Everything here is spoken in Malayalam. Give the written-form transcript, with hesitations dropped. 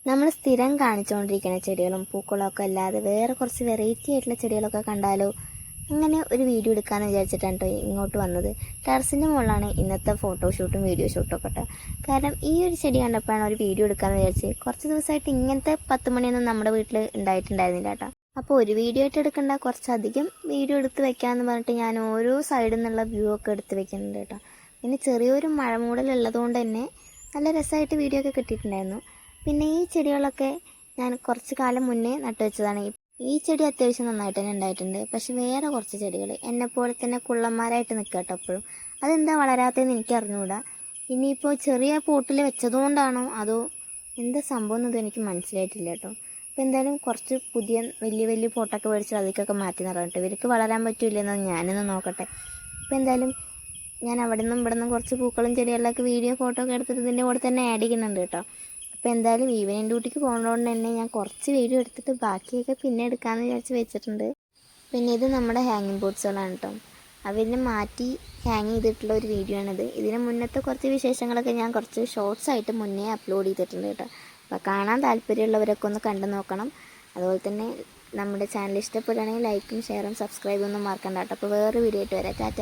നമ്മൾ സ്ഥിരം കാണിച്ചുകൊണ്ടിരിക്കുന്ന ചെടികളും പൂക്കളൊക്കെ അല്ലാതെ വേറെ കുറച്ച് വെറൈറ്റി ആയിട്ടുള്ള ചെടികളൊക്കെ കണ്ടാലോ, അങ്ങനെ ഒരു വീഡിയോ എടുക്കാമെന്ന് വിചാരിച്ചിട്ടാണ് കേട്ടോ ഇങ്ങോട്ട് വന്നത്. ടെറസിൻ്റെ മുകളിലാണ് ഇന്നത്തെ ഫോട്ടോഷൂട്ടും വീഡിയോ ഷൂട്ടും ഒക്കെ കേട്ടോ. കാരണം ഈ ഒരു ചെടി കണ്ടപ്പോഴാണ് ഒരു വീഡിയോ എടുക്കാമെന്ന് വിചാരിച്ച്. കുറച്ച് ദിവസമായിട്ട് ഇങ്ങനത്തെ 10 മണിയൊന്നും നമ്മുടെ വീട്ടിൽ ഉണ്ടായിട്ടുണ്ടായിരുന്നില്ല കേട്ടോ. അപ്പോൾ ഒരു വീഡിയോ ആയിട്ട് എടുക്കണ്ട, കുറച്ചധികം വീഡിയോ എടുത്ത് വെക്കാമെന്ന് പറഞ്ഞിട്ട് ഞാൻ ഓരോ സൈഡിൽ നിന്നുള്ള വ്യൂ ഒക്കെ എടുത്ത് വെക്കുന്നുണ്ട് കേട്ടോ. പിന്നെ ചെറിയൊരു മഴ മൂടലുള്ളതുകൊണ്ട് തന്നെ നല്ല രസമായിട്ട് വീഡിയോ ഒക്കെ കിട്ടിയിട്ടുണ്ടായിരുന്നു. പിന്നെ ഈ ചെടികളൊക്കെ ഞാൻ കുറച്ച് കാലം മുന്നേ നട്ടുവെച്ചതാണ്. ഈ ചെടി അത്യാവശ്യം നന്നായിട്ട് തന്നെ ഉണ്ടായിട്ടുണ്ട്. പക്ഷെ വേറെ കുറച്ച് ചെടികൾ എന്നെപ്പോലെ തന്നെ കുള്ളന്മാരായിട്ട് നിൽക്കുക കേട്ടോ എപ്പോഴും. അതെന്താ വളരാത്തതെന്ന് എനിക്ക് അറിഞ്ഞുകൂടാ. ഇനിയിപ്പോൾ ചെറിയ പോട്ടിൽ വെച്ചതുകൊണ്ടാണോ അതോ എന്താ സംഭവം എന്നതും എനിക്ക് മനസ്സിലായിട്ടില്ല കേട്ടോ. അപ്പോൾ എന്തായാലും കുറച്ച് പുതിയ വലിയ വലിയ പോട്ടൊക്കെ മേടിച്ച് അതിലേക്കൊക്കെ മാറ്റി നടന്നിട്ട് ഇവർക്ക് വളരാൻ പറ്റില്ലെന്ന് ഞാനൊന്ന് നോക്കട്ടെ. അപ്പോൾ എന്തായാലും ഞാൻ അവിടെ നിന്നും ഇവിടെ നിന്നും കുറച്ച് പൂക്കളും ചെടികളിലൊക്കെ വീഡിയോ ഫോട്ടോ ഒക്കെ എടുത്തിട്ട് ഇതിൻ്റെ കൂടെ തന്നെ ആഡ് ചെയ്യുന്നുണ്ട് കേട്ടോ. അപ്പോൾ എന്തായാലും ഈവനിങ് ഡ്യൂട്ടിക്ക് പോകുന്നതുകൊണ്ട് തന്നെ ഞാൻ കുറച്ച് വീഡിയോ എടുത്തിട്ട് ബാക്കിയൊക്കെ പിന്നെ എടുക്കാമെന്ന് വിചാരിച്ച് വെച്ചിട്ടുണ്ട്. പിന്നെ ഇത് നമ്മുടെ ഹാങ്ങിങ് ബോർഡ്സുകളാണ് കേട്ടോ. അവരിനെ മാറ്റി ഹാങ് ചെയ്തിട്ടുള്ള ഒരു വീഡിയോ ആണിത്. ഇതിന് മുന്നത്തെ കുറച്ച് വിശേഷങ്ങളൊക്കെ ഞാൻ കുറച്ച് ഷോർട്സ് ആയിട്ട് മുന്നേ അപ്ലോഡ് ചെയ്തിട്ടുണ്ട് കേട്ടോ. അപ്പോൾ കാണാൻ താല്പര്യമുള്ളവരൊക്കെ ഒന്ന് കണ്ടു നോക്കണം. അതുപോലെ തന്നെ നമ്മുടെ ചാനൽ ഇഷ്ടപ്പെടുകയാണെങ്കിൽ ലൈക്കും ഷെയറും സബ്സ്ക്രൈബും ഒന്നും മറക്കണ്ട കേട്ടോ. അപ്പോൾ വേറൊരു വീഡിയോ ആയിട്ട് വരാം. ടാറ്റ.